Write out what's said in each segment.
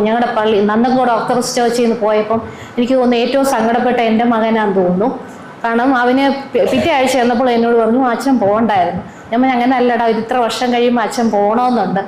ഞങ്ങളുടെ പള്ളി നന്നങ്കോട് ഓർത്തഡോക്സ് ചർച്ചിൽ നിന്ന് പോയപ്പം എനിക്ക് തോന്നുന്നു ഏറ്റവും സങ്കടപ്പെട്ട എൻ്റെ മകനാന്ന് തോന്നുന്നു. കാരണം അവന് പിറ്റേ ആഴ്ച ചെന്നപ്പോൾ എന്നോട് പറഞ്ഞു അച്ഛൻ പോകണ്ടായിരുന്നു. ഞാൻ പറഞ്ഞു അങ്ങനെ അല്ലടാ, ഇത്ര വർഷം കഴിയുമ്പോൾ അച്ഛൻ പോകണമെന്നുണ്ട്.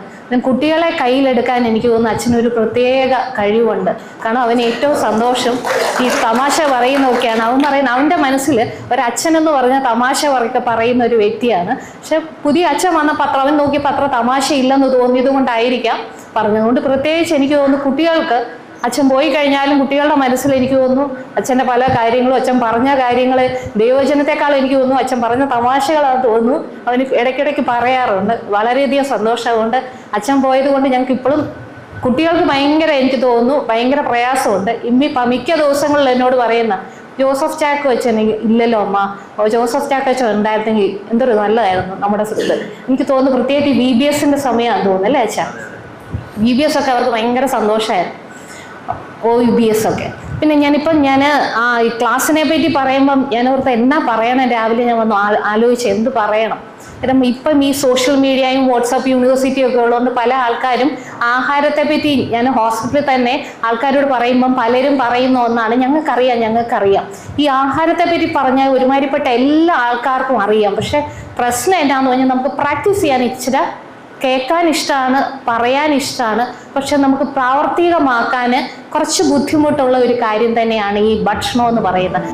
കുട്ടികളെ കയ്യിലെടുക്കാൻ എനിക്ക് തോന്നുന്നു അച്ഛനൊരു പ്രത്യേക കഴിവുണ്ട്. കാരണം അവന് ഏറ്റവും സന്തോഷം ഈ തമാശ പറയുന്നതൊക്കെയാണ്. അവൻ പറയുന്നത് അവൻ്റെ മനസ്സിൽ ഒരച്ഛനെന്ന് പറഞ്ഞാൽ തമാശ പറയുന്ന ഒരു വ്യക്തിയാണ്. പക്ഷെ പുതിയ അച്ഛൻ വന്ന പത്രം അവൻ നോക്കിയപ്പോൾ അത്ര തമാശ ഇല്ലെന്ന് തോന്നിയത് കൊണ്ടായിരിക്കാം പറഞ്ഞതുകൊണ്ട്. പ്രത്യേകിച്ച് എനിക്ക് തോന്നുന്നു കുട്ടികൾക്ക് അച്ഛൻ പോയി കഴിഞ്ഞാലും കുട്ടികളുടെ മനസ്സിൽ എനിക്ക് തോന്നുന്നു അച്ഛൻ്റെ പല കാര്യങ്ങളും അച്ഛൻ പറഞ്ഞ കാര്യങ്ങൾ ദൈവവചനത്തെക്കാളും എനിക്ക് തോന്നുന്നു അച്ഛൻ പറഞ്ഞ തമാശകളാണെന്ന് തോന്നുന്നു അവന് ഇടയ്ക്കിടയ്ക്ക് പറയാറുണ്ട്. വളരെയധികം സന്തോഷമുണ്ട്. അച്ഛൻ പോയത് കൊണ്ട് ഞങ്ങൾക്ക് ഇപ്പോഴും കുട്ടികൾക്ക് ഭയങ്കര എനിക്ക് തോന്നുന്നു ഭയങ്കര പ്രയാസമുണ്ട്. മിക്ക ദിവസങ്ങളിൽ എന്നോട് പറയുന്ന ജോസഫ് ചാക്കോ അച്ഛൻ ഇല്ലല്ലോ അമ്മ, ജോസഫ് ചാക്കോ അച്ഛൻ ഉണ്ടായിരുന്നെങ്കിൽ എന്തൊരു നല്ലതായിരുന്നു നമ്മുടെ സ്ഥലത്ത്. എനിക്ക് തോന്നുന്നു പ്രത്യേകിച്ച് VBS സമയമാണെന്ന് തോന്നുന്നു അല്ലേ അച്ഛാ? VBS ഒക്കെ അവർക്ക് ഭയങ്കര സന്തോഷമായിരുന്നു. OUBS ഒക്കെ. പിന്നെ ഞാൻ ഈ ക്ലാസ്സിനെ പറ്റി പറയുമ്പം ഞാൻ ഓർത്ത് എന്നാ പറയണം. രാവിലെ ഞാൻ വന്ന് ആലോചിച്ച് എന്ത് പറയണം. കാരണം ഇപ്പം ഈ സോഷ്യൽ മീഡിയയും വാട്സാപ്പ് യൂണിവേഴ്സിറ്റിയും ഒക്കെ ഉള്ളതുകൊണ്ട് പല ആൾക്കാരും ആഹാരത്തെ പറ്റി ഞാൻ ഹോസ്പിറ്റലിൽ തന്നെ ആൾക്കാരോട് പറയുമ്പം പലരും പറയുന്ന ഒന്നാണ് ഞങ്ങൾക്കറിയാം ഈ ആഹാരത്തെ പറ്റി പറഞ്ഞാൽ ഒരുമാതിരിപ്പെട്ട എല്ലാ ആൾക്കാർക്കും അറിയാം. പക്ഷെ പ്രശ്നം എന്താണെന്ന് പറഞ്ഞാൽ നമുക്ക് പ്രാക്ടീസ് ചെയ്യാൻ ഇച്ചിരി കേൾക്കാൻ ഇഷ്ടമാണ്, പറയാൻ ഇഷ്ടമാണ്, പക്ഷെ നമുക്ക് പ്രാവർത്തികമാക്കാൻ കുറച്ച് ബുദ്ധിമുട്ടുള്ള ഒരു കാര്യം തന്നെയാണ് ഈ ഭക്ഷണം എന്ന് പറയുന്നത്.